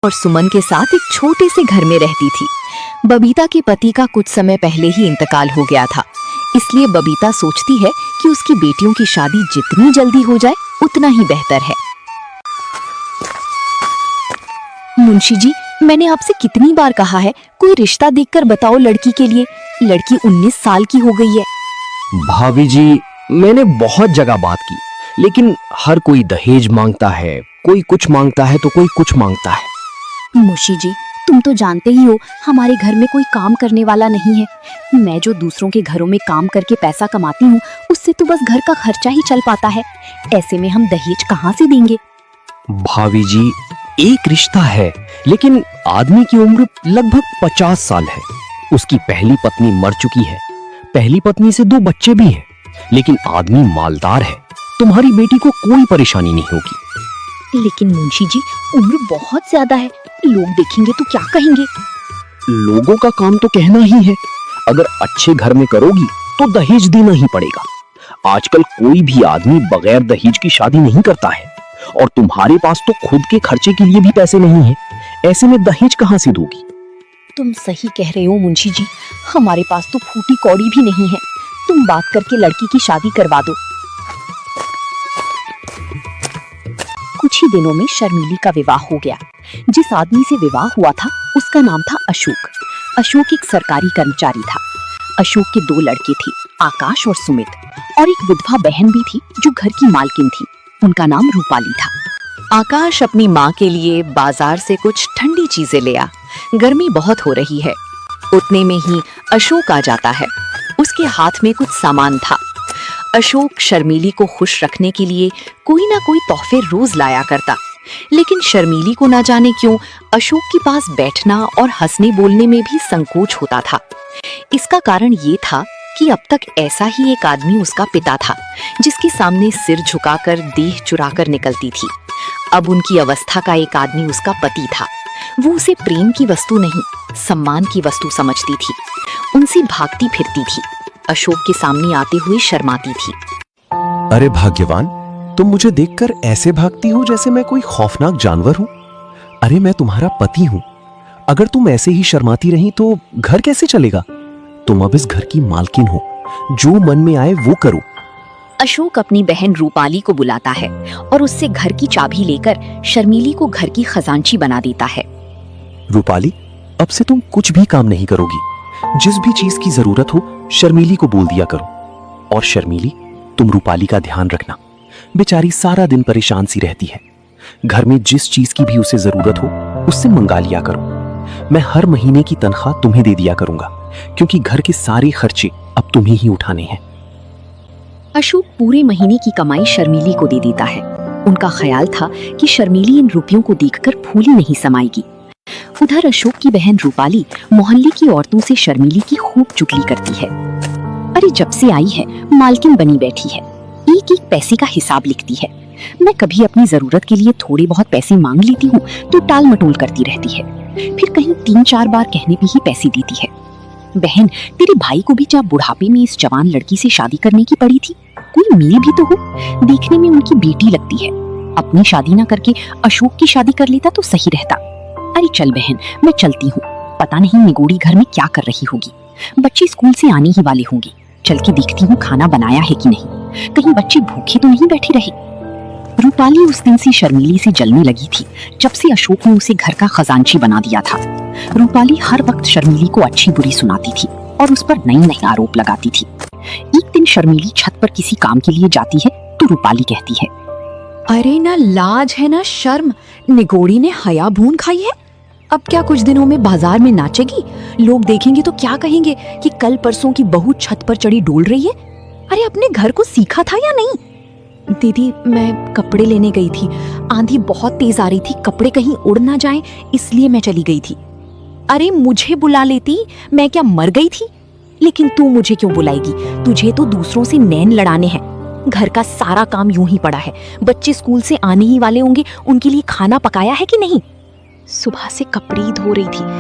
और सुमन के साथ एक छोटे से घर में रहती थी। बबीता के पति का कुछ समय पहले ही इंतकाल हो गया था, इसलिए बबीता सोचती है कि उसकी बेटियों की शादी जितनी जल्दी हो जाए उतना ही बेहतर है। मुंशी जी, मैंने आपसे कितनी बार कहा है कोई रिश्ता देखकर बताओ लड़की के लिए। लड़की 19 साल की हो गई है। भाभी जी, मैंने बहुत जगह बात की, लेकिन हर कोई दहेज मांगता है, कोई कुछ मांगता है तो कोई कुछ मांगता है। मुंशी जी, तुम तो जानते ही हो हमारे घर में कोई काम करने वाला नहीं है। मैं जो दूसरों के घरों में काम करके पैसा कमाती हूँ, उससे तो बस घर का खर्चा ही चल पाता है। ऐसे में हम दहेज कहाँ से देंगे? भाभी जी, एक रिश्ता है, लेकिन आदमी की उम्र लगभग 50 साल है। उसकी पहली पत्नी मर चुकी है, पहली पत्नी से 2 बच्चे भी हैं, लेकिन आदमी मालदार है। तुम्हारी बेटी को कोई परेशानी नहीं होगी। लेकिन मुंशी जी, उम्र बहुत ज्यादा है, लोग देखेंगे तो क्या कहेंगे? लोगों का काम तो कहना ही है। अगर अच्छे घर में करोगी तो दहेज देना ही पड़ेगा। आजकल कोई भी आदमी बगैर दहेज की शादी नहीं करता है, और तुम्हारे पास तो खुद के खर्चे के लिए भी पैसे नहीं है। ऐसे में दहेज कहाँ से दोगी? तुम सही कह रहे हो मुंशी जी, हमारे पास तो फूटी कौड़ी भी नहीं है। तुम बात करके लड़की की शादी करवा दो। कुछ ही दिनों में शर्मीली का विवाह हो गया। जिस आदमी से विवाह हुआ था उसका नाम था अशोक। अशोक एक सरकारी कर्मचारी था। अशोक के 2 लड़के थे, आकाश और सुमित, और एक विधवा बहन भी थी जो घर की मालकिन थी। उनका नाम रूपाली था। आकाश अपनी माँ के लिए बाजार से कुछ ठंडी चीजें ले आ। गर्मी बहुत हो रही है। उतने में ही अशोक आ जाता है। उसके हाथ में कुछ सामान था। अशोक शर्मीली को खुश रखने के लिए कोई ना कोई तोहफे रोज लाया करता, लेकिन शर्मीली को ना जाने क्यों अशोक के पास बैठना और हंसने बोलने में भी संकोच होता था। इसका कारण ये था कि अब तक ऐसा ही एक आदमी उसका पिता था, जिसके सामने सिर झुकाकर देह चुराकर निकलती थी। अब उनकी अवस्था का एक आदमी उसका पति था। वो उसे प्रेम की वस्तु नहीं, सम्मान की वस्तु समझती थी। उनसे भागती फिरती थी। अशोक के सामने आते हुए शर्माती थी। अरे भाग्यवान, तुम मुझे देखकर ऐसे भागती हो जैसे मैं कोई खौफनाक जानवर हूं। अरे मैं तुम्हारा पति हूं। अगर तुम ऐसे ही शर्माती रही तो घर कैसे चलेगा? तुम अब इस घर की मालकिन हो, जो मन में आए वो करो। अशोक अपनी बहन रूपाली को बुलाता है और उससे घर की चाबी लेकर शर्मीली को घर की खजांची बना देता है। रूपाली, अब से तुम कुछ भी काम नहीं करोगी। जिस भी चीज की जरूरत हो शर्मीली को बोल दिया करो। और शर्मीली, तुम रूपाली का ध्यान रखना। बेचारी सारा दिन परेशान सी रहती है। घर में जिस चीज की भी उसे जरूरत हो उससे मंगा लिया करो। मैं हर महीने की तनख्वाह तुम्हें दे दिया करूंगा, क्योंकि घर के सारे खर्चे अब तुम्हें ही उठाने हैं। अशोक पूरे महीने की कमाई शर्मीली को दे देता है। उनका ख्याल था कि शर्मीली इन रुपयों को देखकर फूली नहीं समाएगी। उधर अशोक की बहन रूपाली मोहल्ले की औरतों से शर्मीली की खूब चुगली करती है। अरे जब से आई है मालकिन बनी बैठी है, एक एक पैसे का हिसाब लिखती है। मैं कभी अपनी जरूरत के लिए थोड़े बहुत पैसे मांग लेती हूँ तो टाल मटोल करती रहती है, फिर कहीं 3-4 बार कहने पे ही पैसे देती है। बहन, तेरे भाई को भी जब बुढ़ापे में इस जवान लड़की से शादी करने की पड़ी थी, कोई मेल भी तो हो। देखने में उनकी बेटी लगती है। अपनी शादी ना करके अशोक की शादी कर लेता तो सही रहता। अरे चल बहन, मैं चलती हूँ। पता नहीं निगोड़ी घर में क्या कर रही होगी। बच्चे स्कूल से आने ही वाले होंगे। चल के देखती हूँ खाना बनाया है कि नहीं, कहीं बच्चे भूखे तो नहीं बैठे रहे। रूपाली उस दिन से शर्मीली से जलने लगी थी, जब से अशोक ने उसे घर का खजांची बना दिया था। रूपाली हर वक्त शर्मीली को अच्छी बुरी सुनाती थी और उस पर नए नए आरोप लगाती थी। एक दिन शर्मीली छत पर किसी काम के लिए जाती है तो रूपाली कहती है, अरे ना लाज है ना शर्म, निगोड़ी ने हया भून खाई है। अब क्या कुछ दिनों में बाजार में नाचेगी? लोग देखेंगे तो क्या कहेंगे कि कल परसों की बहू छत पर चढ़ी डोल रही है। अरे अपने घर को सीखा था या नहीं? दीदी, मैं कपड़े लेने गई थी, आंधी बहुत तेज आ रही थी, कपड़े कहीं उड़ ना जाएं, इसलिए मैं चली गई थी। अरे मुझे बुला लेती, मैं क्या मर गई थी? लेकिन तू मुझे क्यों बुलाएगी? तुझे तो दूसरों से नैन लड़ाने हैं। घर का सारा काम यूं ही पड़ा है। बच्चे स्कूल से आने ही वाले होंगे, उनके लिए खाना पकाया है कि नहीं? सुबह से कपड़े ही धो रही थी,